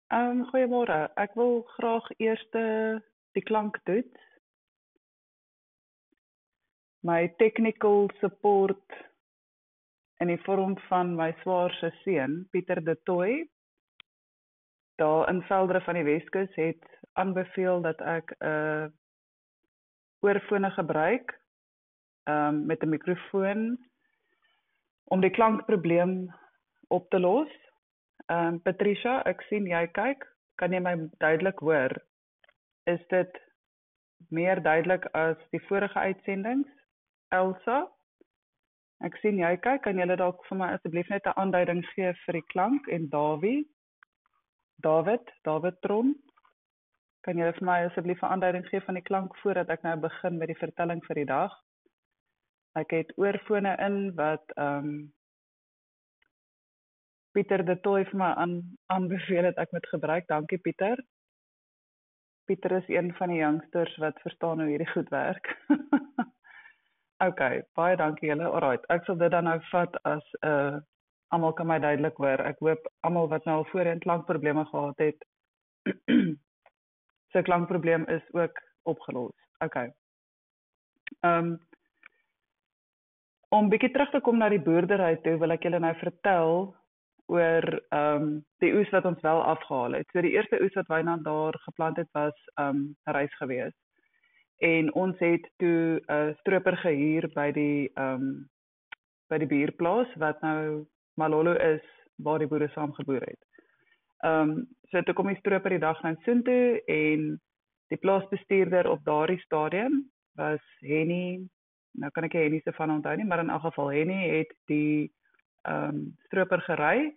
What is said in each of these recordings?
Goeiemôre. Ek wil graag eers die klank toets. My technical support in die vorm van my swaarse seun, Pieter de Tooy, daar in Veldre van die Weskus het aanbeveel dat ek 'n oorfone gebruik met 'n mikrofoon om die klankprobleem op te los. Patricia, ek sien jy kyk. Kan jy my duidelik hoor? Is dit meer duidelik as die vorige uitsendings? Elsa, ek sien jy kyk. Kan julle dalk vir my asseblief net 'n aanduiding gee vir die klank? En David Tron, kan julle vir my asseblief 'n aanduiding gee van die klank voordat ek nou begin met die vertelling vir die dag? Ek het oorfone in wat Pieter de Tooy vir my aanbeveel het ek moet gebruik. Dankie Pieter. Pieter is een van die youngsters wat verstaan hoe hierdie goed werk. Okay, baie dankie julle. Alright, ek sal dit dan nou vat as almal kan my duidelik hoor. Ek hoop almal wat nou al voorheen klankprobleme gehad het, sy klankprobleem is ook opgelos. Okay. Om bietjie terug te kom na die boerdery toe, wil ek julle nou vertel oor die oes wat ons wel afgehaal het. So die eerste oes wat Wynand daar geplant het was reis gewees. En ons het toe 'n stroper gehuur by die buurplaas wat nou Malolo is waar die boere saam geboer het. So toe kom die stroper die dag nou soontoe en die plaasbestuurder op daardie stadium was Henny. Nou kan ek nie Henny se van onthou nie, maar in elk geval Henny het die stroper gery.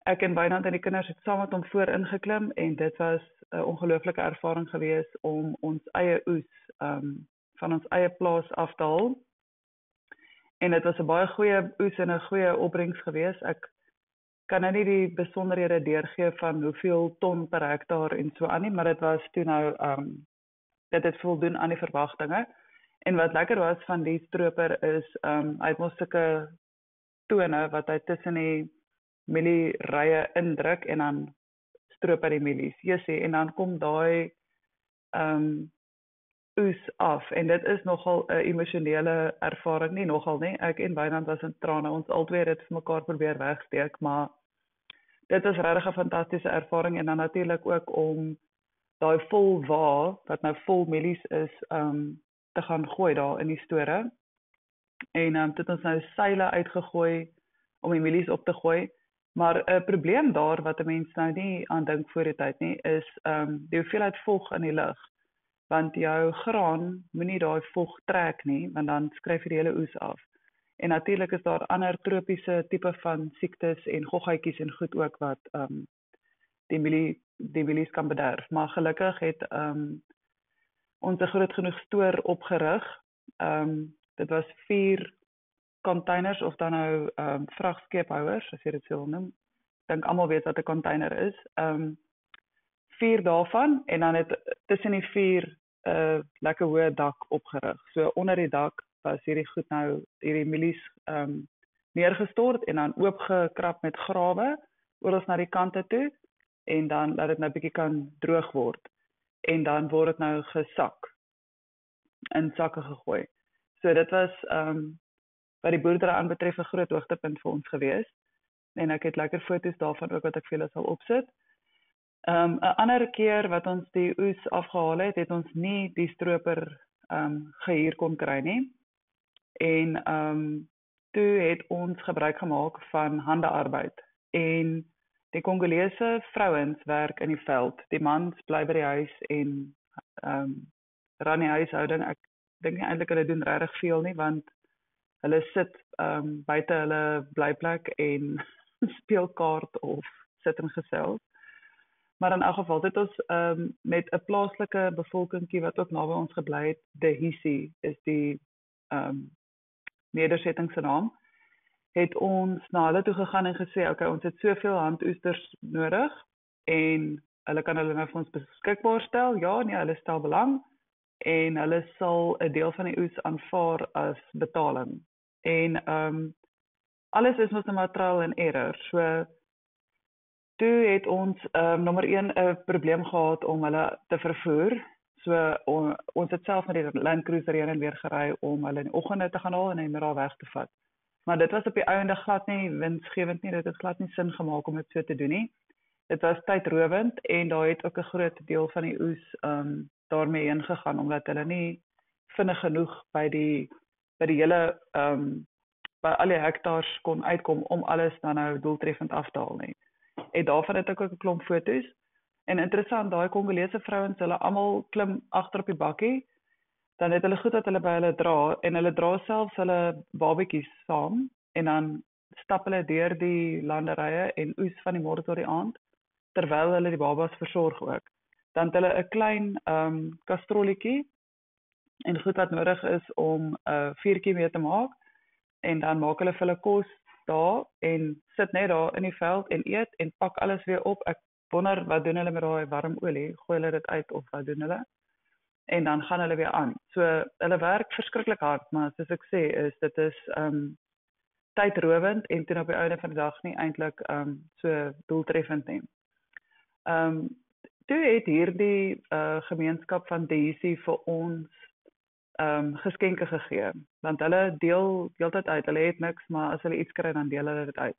Ek en Wynand en die kinders het saam met hom voor ingeklim en dit was 'n ongelooflike ervaring gewees om ons eie oes van ons eie plaas af te haal. En dit was 'n baie goeie oes en 'n goeie opbrengs gewees. Ek kan nou nie die besonderhede deurgee van hoeveel ton per hektaar en so aan nie, maar dit was toe nou dit het voldoen aan die verwagtinge. En wat lekker was van die stroper is hy het mos sulke tone wat hy tussen die mielierye indruk en dan stroop hy die mielies. Jessie, en dan kom daai oes af en dit is nogal 'n emosionele ervaring, nie nogal nie. Ek en Wynand was in trane, ons albei het dit vir mekaar probeer wegsteek, maar dit was regtig 'n fantastiese ervaring en dan natuurlik ook om daai vol wa wat nou vol mielies is te gaan gooi daar in die store. En toe het ons nou seile uitgegooi om die mielies op te gooi. Maar 'n probleem daar wat 'n mens nou nie aan dink voor die tyd nie, is die hoeveelheid vog in die lug. Want jou graan moenie daai vog trek nie, want dan skryf jy die hele oes af. En natuurlik is daar ander tropiese tipe van siektes en goggetjies en goed ook wat die mielies kan bederf. Maar gelukkig het ons 'n groot genoeg stoor opgerig. Dit was 4 containers of dan nou vragskepehouers, as jy dit so wil noem. Ek dink almal weet wat 'n container is. 4 daarvan en dan het tussen die 4 lekker hoë dak opgerig. So onder die dak was hierdie goed nou hierdie mielies neergestort en dan oopgekrap met grawe oral na die kante toe en dan laat dit nou bietjie kan droog word. En dan word dit nou gesak in sakke gegooi. So dit was wat die boerdery aanbetref 'n groot hoogtepunt vir ons gewees. En ek het lekker foto's daarvan ook wat ek vir julle sal opsit. 'n Ander keer wat ons die oes afgehaal het, het ons nie die stroper gehuur kon kry nie. En toe het ons gebruik gemaak van handearbeid. En die Kongolese vrouens werk in die veld. Die mans bly by die huis en ran die huishouding. Ek dink nie eintlik hulle doen regtig veel nie, want hulle sit buite hulle blyplek en speel kaart of sit en gesels. Maar in elk geval het ons met 'n plaaslike bevolkingkie wat ook naby ons gebly het, Dehisi is die nedersetting se naam, het ons na hulle toe gegaan en gesê, okay, ons het soveel handoesters nodig en hulle kan hulle nou vir ons beskikbaar stel. Ja, nee, hulle stel belang en hulle sal 'n deel van die oes aanvaar as betaling. En alles is mos nou maar trial and error. So Toe het ons nommer 1 'n probleem gehad om hulle te vervoer. So ons het self met die Land Cruiser heen en weer gery om hulle in die oggende te gaan haal en in die middag weg te vat. Maar dit was op die einde glad nie winsgewend nie. Dit het glad nie sin gemaak om dit so te doen nie. Dit was tydrowend en daar het ook 'n groot deel van die oes daarmee heen gegaan omdat hulle nie vinnig genoeg by die hele by al die hektaars kon uitkom om alles dan nou doeltreffend af te haal nie. En daarvan het ek ook 'n klomp foto's. En interessant, daai Kongolese vrouens, hulle almal klim agter op die bakkie. Dan het hulle goed dat hulle by hulle dra en hulle dra selfs hulle babetjies saam en dan stap hulle deur die landerye en oes van die môre tot die aand terwyl hulle die babas versorg ook. Dan het hulle 'n klein kastrolletjie en goed wat nodig is om 'n vuurtjie mee te maak en dan maak hulle vir hulle kos daar en sit net daar in die veld en eet en pak alles weer op. Ek wonder wat doen hulle met daai warm olie? Gooi hulle dit uit of wat doen hulle? En dan gaan hulle weer aan. So hulle werk verskriklik hard, maar soos ek sê is dit is tydrowend en toe op die einde van die dag nie eintlik so doeltreffend nie. Toe het hierdie gemeenskap van Daisy vir ons geskenke gegee, want hulle deel heeltyd uit. Hulle het niks, maar as hulle iets kry dan deel hulle dit uit.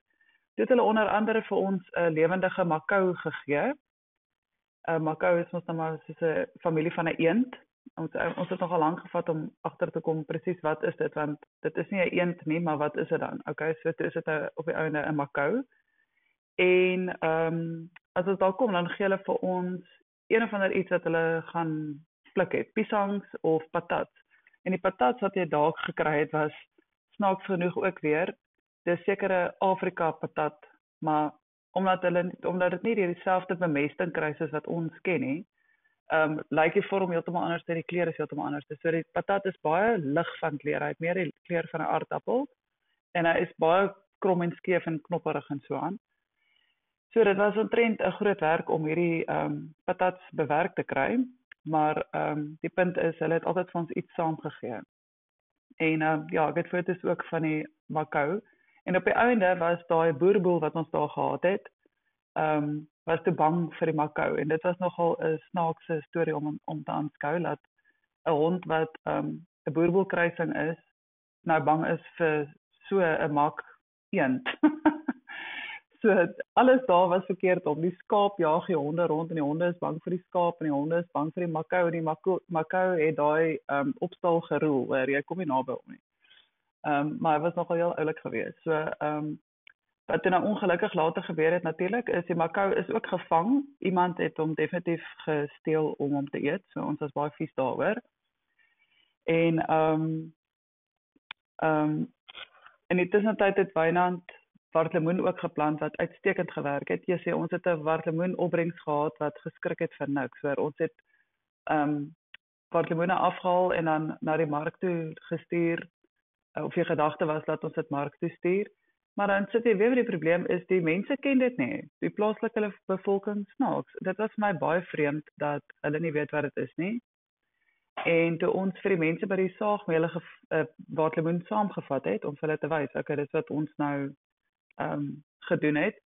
Toe het hulle onder andere vir ons 'n lewendige makou gegee. Makou is ons nou maar soos 'n familie van 'n eend. Ons het nogal lank gevat om agter te kom presies wat is dit, want dit is nie 'n eend nie, maar wat is dit dan? Okay, so dit is dit op die einde 'n makou. En as ons daar kom, dan gee hulle vir ons een of ander iets wat hulle gaan pluk het, piesangs of patats. En die patats wat jy daar gekry het was snaaks genoeg ook weer, dis sekere Afrika patat, maar omdat dit nie dieselfde bemesting kry soos wat ons ken nie, lyk die vorm heeltemal anders en die kleur is heeltemal anders. So die patat is baie lig van kleur, hy het meer die kleur van 'n aardappel en hy is baie krom en skeef en knopperig en so aan. So dit was omtrent 'n groot werk om hierdie patats bewerk te kry, maar die punt is hulle het altyd vir ons iets saamgegee. En ja, ek het foto's ook van die makou. En op die einde was daai boerboel wat ons daar gehad het, was te bang vir die makou. En dit was nogal 'n snaakse storie om te aanskou dat 'n hond wat 'n boerboelkruising is, nou bang is vir so 'n mak eend. So alles daar was verkeerd om. Die skaap jaag die honde rond en die honde is bang vir die skaap en die honde is bang vir die makou en die makou het daai opstal geroel waar jy kom nie naby hom nie. Maar hy was nogal heel oulik geweest. So wat nou ongelukkig later gebeur het natuurlik is die makou is ook gevang. Iemand het hom definitief gesteel om hom te eet. So ons was baie vies daaroor. En in die tussentyd het Wynand wartlemoen ook geplant wat uitstekend gewerk het. Jy sê ons het 'n wartlemoen opbrengs gehad wat geskrik het vir niks. Waar ons het wartlemoene afgehaal en dan na die mark toe gestuur. Of die gedagte was dat ons dit mark toe stuur. Maar dan sit jy weer met die probleem is die mense ken dit nie. Die plaaslike bevolking snaaks. Dit was my baie vreemd dat hulle nie weet wat dit is nie. En toe ons vir die mense by die saagmele wartlemoen saamgevat het om vir hulle te wys, okay, dit wat ons nou gedoen het.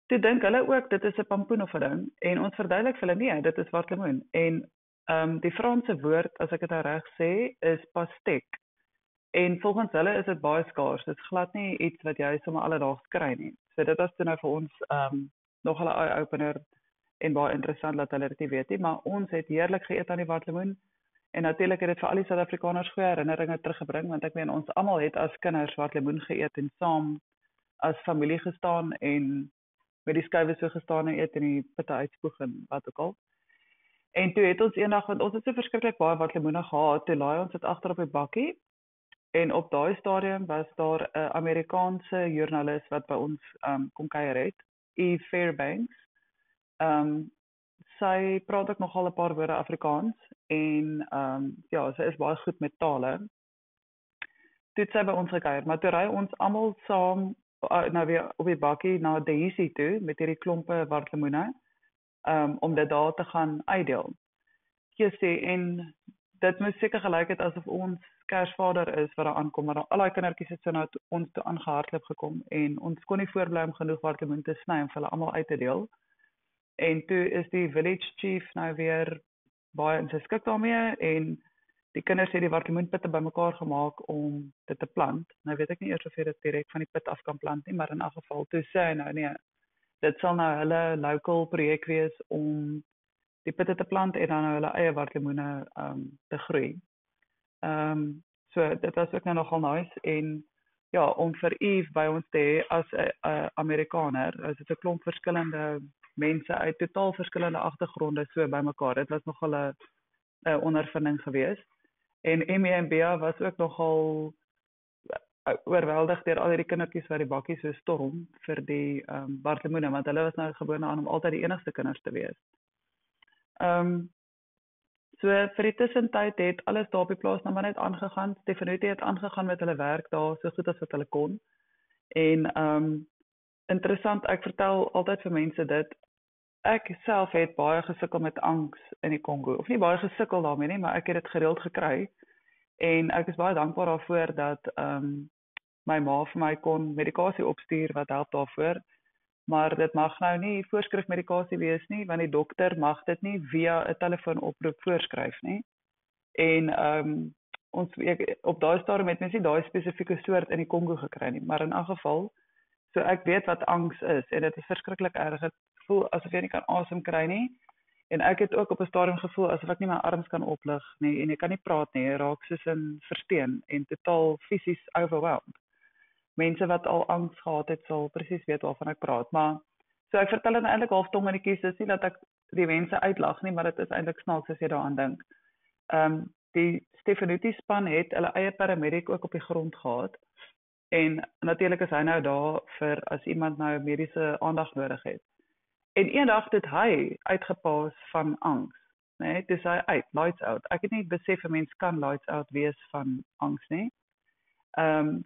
Toe dink hulle ook dit is 'n pampoen of 'n ding en ons verduidelik vir hulle nee, dit is wartlemoen. En die Franse woord, as ek dit nou reg sê, is pastek. En volgens hulle is dit baie skaars. Dit is glad nie iets wat jy sommer alledaags kry nie. So dit was toe nou vir ons nog 'n eye-opener en baie interessant dat hulle dit nie weet nie, maar ons het heerlik geëet aan die wartlemoen. En natuurlik het dit vir al die Suid-Afrikaners goeie herinneringe teruggebring want ek meen ons almal het as kinders wartlemoen geëet en saam as familie gestaan en met die skuwe so gestaan en eet en die pitte uitspoeg en wat ook al. En toe het ons eendag, want ons het so verskriklik baie wartlemoene gehad, toe laai ons dit agter op die bakkie. En op daai stadium was daar 'n Amerikaanse joernalis wat by ons kom kuier het, Eve Fairbanks. Sy praat ook nogal 'n paar woorde Afrikaans en ja, sy is baie goed met tale. Toe het sy by ons gekuier, maar toe ry ons almal saam nou weer op die bakkie na Daisy toe met hierdie klompe wartlemoene om dit daar te gaan uitdeel. Jy sê en dit moes seker gelyk het asof ons Kersvader is wat daar aankom, maar al daai kindertjies het so nou ons toe aangehardloop gekom en ons kon nie voorbly om genoeg wartemoen te sny om vir hulle almal uit te deel. En toe is die village chief nou weer baie in sy skik daarmee en die kinders het die wartemoenpitte bymekaar gemaak om dit te plant. Nou weet ek nie eers of jy dit direk van die put af kan plant nie, maar in elk geval toe sê hy nou nee, dit sal nou hulle local projek wees om die pitte te plant en dan nou hulle eie wartemoene te groei. So dit was ook nou nogal nice en ja, om vir Eve by ons te hê as 'n Amerikaner, as dit 'n klomp verskillende mense uit totaal verskillende agtergronde so bymekaar. Dit was nogal 'n ondervinding geweest. En Emmy en Bea was ook nogal oorweldig deur al hierdie kindertjies wat die bakkies so storm vir die wartemoene, want hulle was nou gewoond aan om altyd die enigste kinders te wees. So vir die tussentyd het alles daar op die plaas nou maar net aangegaan. Stefanuti het aangegaan met hulle werk daar so goed as wat hulle kon. En interessant, ek vertel altyd vir mense dit. Ek self het baie gesukkel met angs in die Kongo. Of nie baie gesukkel daarmee nie, maar ek het dit gereeld gekry. En ek is baie dankbaar daarvoor dat my ma vir my kon medikasie opstuur wat help daarvoor. Maar dit mag nou nie voorskrifmedikasie wees nie, want die dokter mag dit nie via 'n telefoonoproep voorskryf nie. En op daai stadium het mens nie daai spesifieke soort in die Kongo gekry nie, maar in elk geval, so ek weet wat angs is en dit is verskriklik erg. Dit voel asof jy nie kan asem kry nie. En ek het ook op 'n stadium gevoel asof ek nie my arms kan oplig nie en ek kan nie praat nie. Ek raak soos in versteen en totaal fisies overwhelmed. Mense wat al angs gehad het sal presies weet waarvan ek praat, maar so ek vertel dit eintlik half tong in die kies, dis nie dat ek die mense uitlag nie, maar dit is eintlik snaaks as jy daaraan dink. Die Stefanuti span het hulle eie paramedic ook op die grond gehad en natuurlik is hy nou daar vir as iemand nou mediese aandag nodig het. En eendag het hy uitgepaas van angs, né? Dis hy uit, lights out. Ek het nie besef 'n mens kan lights out wees van angs nie.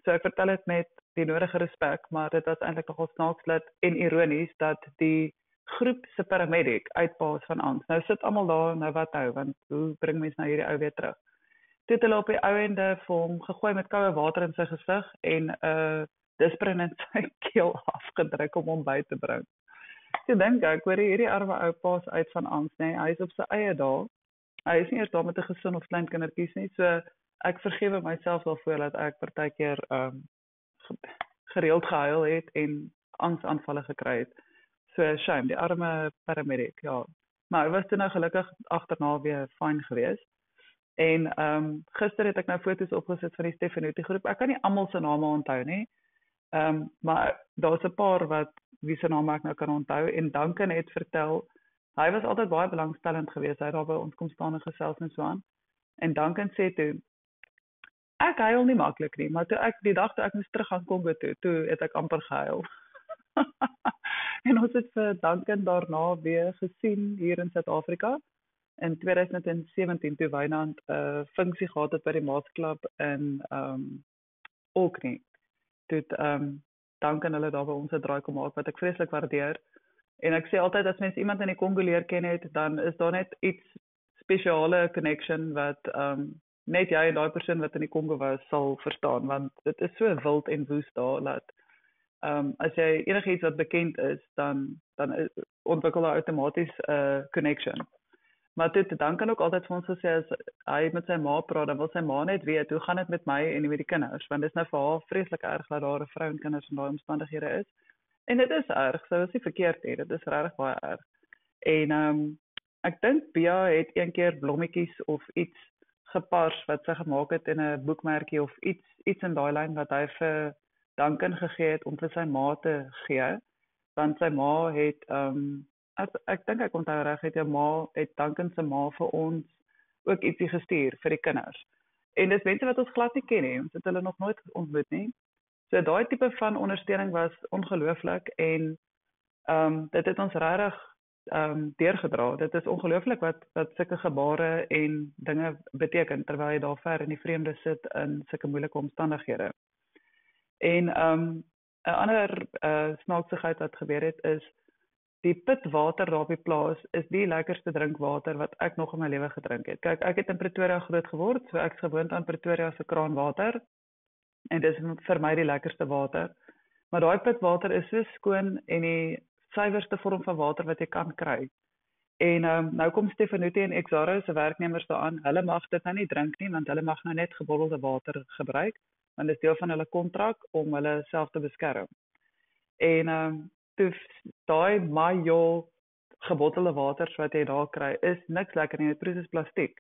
So ek vertel dit met die nodige respek, maar dit was eintlik nogal snaaks en ironies dat die groep se paramedic uitpaas van angs. Nou sit almal daar, nou wat nou, want hoe bring mens nou hierdie ou weer terug? Toe het hulle op die ou ende vir hom gegooi met koue water in sy gesig en disprin in sy keel afgedruk om hom by te bring. Toe dink ek, hoor hierdie arme ou paas uit van angs, nee, hy is op sy eie daar. Hy is nie eers daar met 'n gesin of klein kindertjies nie, so ek vergewe myself daarvoor dat ek partykeer gereeld gehuil het en angsaanvalle gekry het. So shame, die arme paramedic, ja. Maar hy was toe nou gelukkig agterna weer fyn geweest. En gister het ek nou foto's opgesit van die Stefanuti groep. Ek kan nie almal se name onthou nie. Maar daar's 'n paar wie se name ek nou kan onthou en Duncan het vertel, hy was altyd baie belangstellend geweest. Hy het daar by ons kom staan en gesels en so aan. En Duncan sê toe, ek huil nie maklik nie, maar toe ek die dag toe ek moes terug gaan Kongo toe het ek amper gehuil. En ons het vir Duncan daarna weer gesien hier in Suid-Afrika. In 2017 toe Wynand 'n funksie gehad het by die Maasklub in Orkney. Toe Duncan hulle daar by ons 'n draai kom maak wat ek vreeslik waardeer. En ek sê altyd as mens iemand in die Kongo leer ken het, dan is daar net iets spesiale connection wat net jy en daai persoon wat in die Kongo was sal verstaan, want dit is so wild en woes daar dat as jy enigiets wat bekend is, dan ontwikkel hy outomaties 'n connection. Maar dit Duncan ook altyd vir ons gesê as hy met sy ma praat, dan wil sy ma net weet hoe gaan dit met my en met die kinders, want dit is nou vir haar vreeslik erg dat daar 'n vrou en kinders in daai omstandighede is. En dit is erg, so is nie verkeerd nie, dit is regtig baie erg. En ek dink Bea het een keer blommetjies of iets gepars wat sy gemaak het in 'n boekmerkie of iets in daai lyn wat hy vir Duncan gegee het om vir sy ma te gee, want sy ma het ek dink ek onthou reg het Duncan se ma vir ons ook ietsie gestuur vir die kinders. En dis mense wat ons glad nie ken nie, ons het hulle nog nooit ontmoet nie. So daai tipe van ondersteuning was ongelooflik en dit het ons regtig deurgedra. Dit is ongelooflik wat sulke gebare en dinge beteken terwyl jy daar ver in die vreemde sit in sulke moeilike omstandighede. En 'n ander snaaksigheid wat gebeur het is die pitwater daar op die plaas is die lekkerste drinkwater wat ek nog in my lewe gedrink het. Kyk, ek het in Pretoria groot geword, so ek's gewoond aan Pretoria se kraanwater en dis vir my die lekkerste water. Maar daai pitwater is so skoon en die suiwerste vorm van water wat jy kan kry. En nou kom Stefanuti en Exaro se werknemers daaraan. Hulle mag dit nou nie drink nie want hulle mag nou net gebottelde water gebruik, want dit is deel van hulle kontrak om hulle self te beskerm. En toe daai Mayo gebottelde waters wat jy daar kry, is niks lekker nie, dit proe soos plastiek.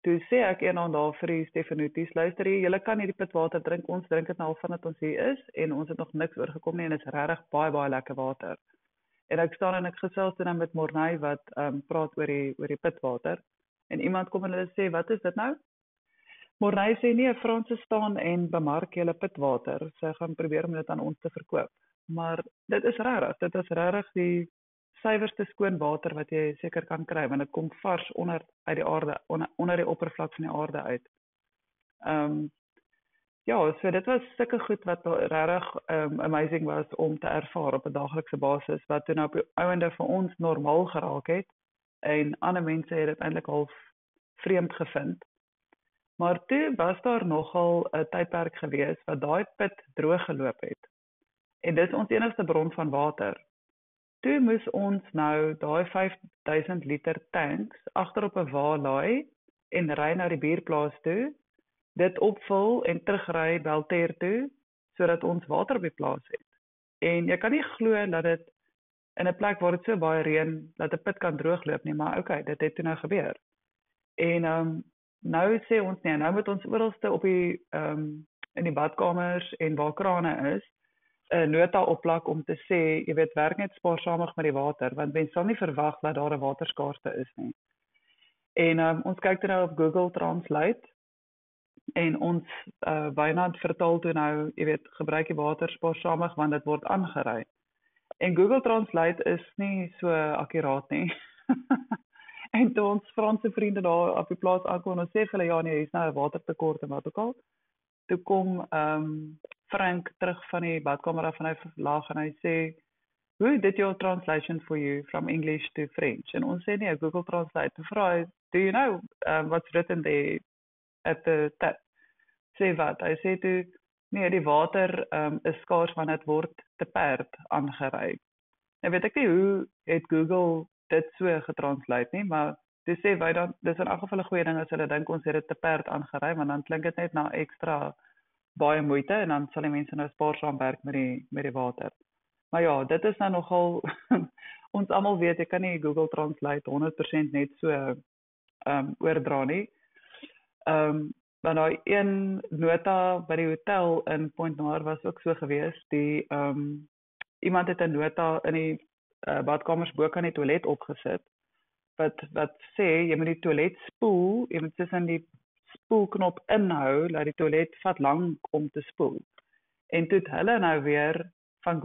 Toe sê ek eendag daar vir die Stefanutis, luister hier, julle kan hierdie pitwater drink, ons drink dit nou al vandat ons hier is en ons het nog niks oorgekom nie en dit is regtig baie lekker water. En ek staan en ek gesels toe met Morney wat praat oor die pitwater en iemand kom en hulle sê, wat is dit nou? Morney sê nee, Franse staan en bemark julle pitwater. Sy gaan probeer om dit aan ons te verkoop. Maar dit is regtig die suiwerste skoon water wat jy seker kan kry want dit kom vars uit die aarde, onder die oppervlak van die aarde uit. Ja, so dit was sulke goed wat regtig amazing was om te ervaar op 'n daaglikse basis wat toe nou op die ouende vir ons normaal geraak het en ander mense het dit eintlik half vreemd gevind. Maar toe was daar nogal 'n tydperk gewees wat daai put droog geloop het. En dis ons enigste bron van water. Toe moes ons nou daai 5000 liter tanks agter op 'n wa laai en ry na die buurplaas toe, dit opvul en terugry Belter toe, sodat ons water op die plaas het. En jy kan nie glo dat dit in 'n plek waar dit so baie reën, dat 'n put kan droogloop nie, maar okay, dit het toe nou gebeur. En nou sê ons nee, nou moet ons oralste op die in die badkamers en waar krane is, 'n nota opplak om te sê, jy weet, werk net spaarsamig met die water, want mense sal nie verwag dat daar 'n waterskaarste is nie. En ons kyk nou op Google Translate en ons Wynand vertaal toe nou, jy weet, gebruik die water spaarsamig want dit word aangery. En Google Translate is nie so akkuraat nie. En toe ons Franse vriende daar op die plaas aankom, ons sê vir hulle ja nee, hier is nou 'n watertekort en wat ook al. Toe kom Frank terug van die badkamer af en hy laag en hy sê, who did your translation for you from English to French? En ons sê nee, Google Translate. Toe vra hy, do you know what's written there at the tap? Sê wat? Hy sê toe, nee, die water is skaars want dit word te perd aangery. Nou weet ek nie hoe het Google dit so getranslate nie, maar dis sê wy dan, dis in elk geval 'n goeie ding as hulle dink ons het dit te perd aangery, want dan klink dit net na ekstra baie moeite en dan sal die mense nou spaarsaam werk met die water. Maar ja, dit is nou nogal ons almal weet jy kan nie Google Translate 100% net so oordra nie. Maar nou een nota by die hotel in Point Noir was ook so gewees, die iemand het 'n nota in die badkamers bo kan die toilet opgesit wat sê jy moet die toilet spoel, jy moet tussen die spoelknop inhou dat die toilet vat lank om te spoel. En toe het hulle nou weer van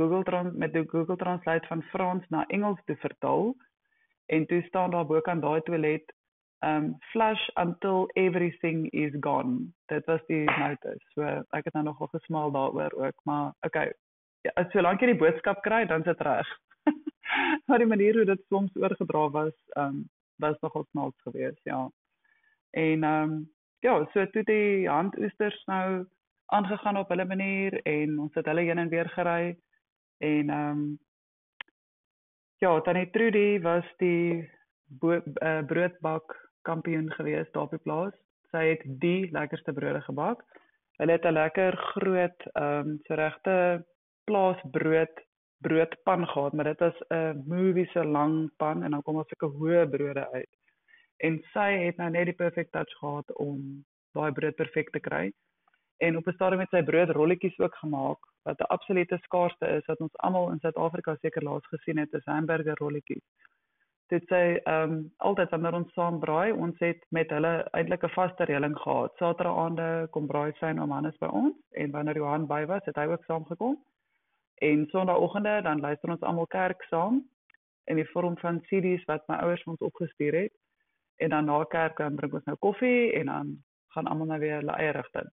met die Google Translate van Frans na Engels te vertaal en toe staan daar bo kan daai toilet flush until everything is gone. Dit was die notas. So ek het nou nogal gesmaal daaroor ook, maar okay. Ja, solank jy die boodskap kry, dan is dit reg. Maar die manier hoe dit soms oorgedra was nogal snaaks geweest, ja. En ja, so toe die handoesters nou aangegaan op hulle manier en ons het hulle heen en weer gery en ja, Tannie Trudy was die broodbak kampioen geweest daar op die plaas. Sy het die lekkerste brode gebak. Hulle het 'n lekker groot so regte plaasbroodpan gehad, maar dit was 'n movie so lang pan en dan kom daar sulke hoë brode uit. En sy het nou net die perfect touch gehad om daai brood perfek te kry. En op 'n stadium het sy broodrolletjies ook gemaak wat 'n absolute skaarste is wat ons almal in Suid-Afrika seker laas gesien het, is hamburger rolletjies. Dit sê altyd wanneer ons saam braai, ons het met hulle eintlik 'n vaste reëling gehad. Saterdagaande kom braai sy en oom Hannes by ons en wanneer Johan by was, het hy ook saamgekom. En Sondagoggende dan luister ons almal kerk saam in die vorm van CD's wat my ouers ons opgestuur het. En dan na kerk dan drink ons nou koffie en dan gaan almal nou weer hulle eie rigting.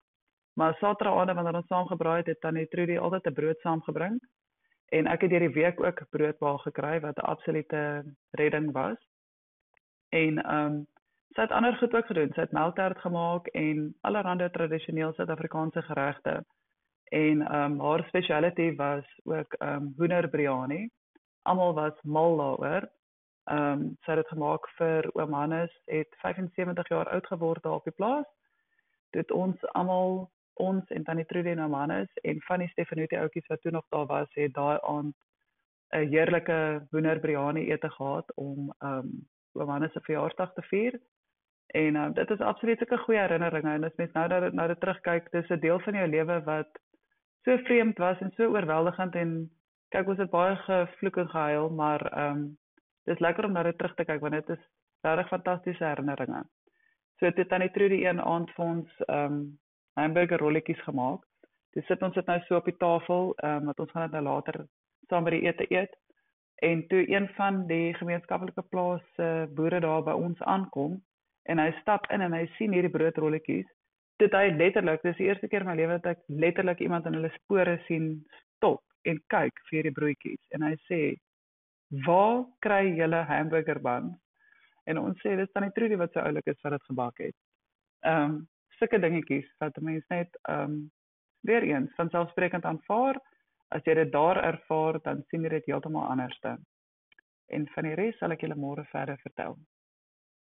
Maar Saterdagaande wanneer ons saam gebraai het, dan het Trudy altyd 'n brood saamgebring. En ek het deur die week ook broodbaal gekry wat 'n absolute redding was. En sy het ander goed ook gedoen. Sy het melktert gemaak en allerlei tradisioneel Suid-Afrikaanse geregte. En haar speciality was ook hoender biryani. Almal was mal daaroor. Sy het dit gemaak vir oom Hannes, het 75 jaar oud geword daar op die plaas. Dit ons almal, ons en tannie Trudy en oom Hannes en van die Stefanuti oudjies wat toe nog daar was, het daai aand 'n heerlike hoender biryani ete gehad om oom Hannes se verjaarsdag te vier. En dit is absoluut 'n goeie herinneringe en as mens nou dit terugkyk, dis 'n deel van jou lewe wat so vreemd was en so oorweldigend en kyk ons het baie gevloek en gehuil, maar dis lekker om na dit terug te kyk want dit is regtig fantastiese herinneringe. So dit tannie Trudy een aand vir ons hamburger rolletjies gemaak. Dis sit ons dit nou so op die tafel, wat ons gaan dit nou later saam by die ete eet. En toe een van die gemeenskaplike plaas boere daar by ons aankom en hy stap in en hy sien hierdie broodrolletjies, dit hy letterlik, dis die eerste keer in my lewe dat ek letterlik iemand in hulle spore sien stop en kyk vir hierdie broodjies en hy sê, "Waar kry julle hamburger buns?" En ons sê dis tannie Trudy wat so oulik is wat dit gebak het. Sulke dingetjies wat 'n mens net weer eens vanselfsprekend aanvaar. As jy dit daar ervaar, dan sien jy dit heeltemal anderste. En van die res sal ek julle môre verder vertel.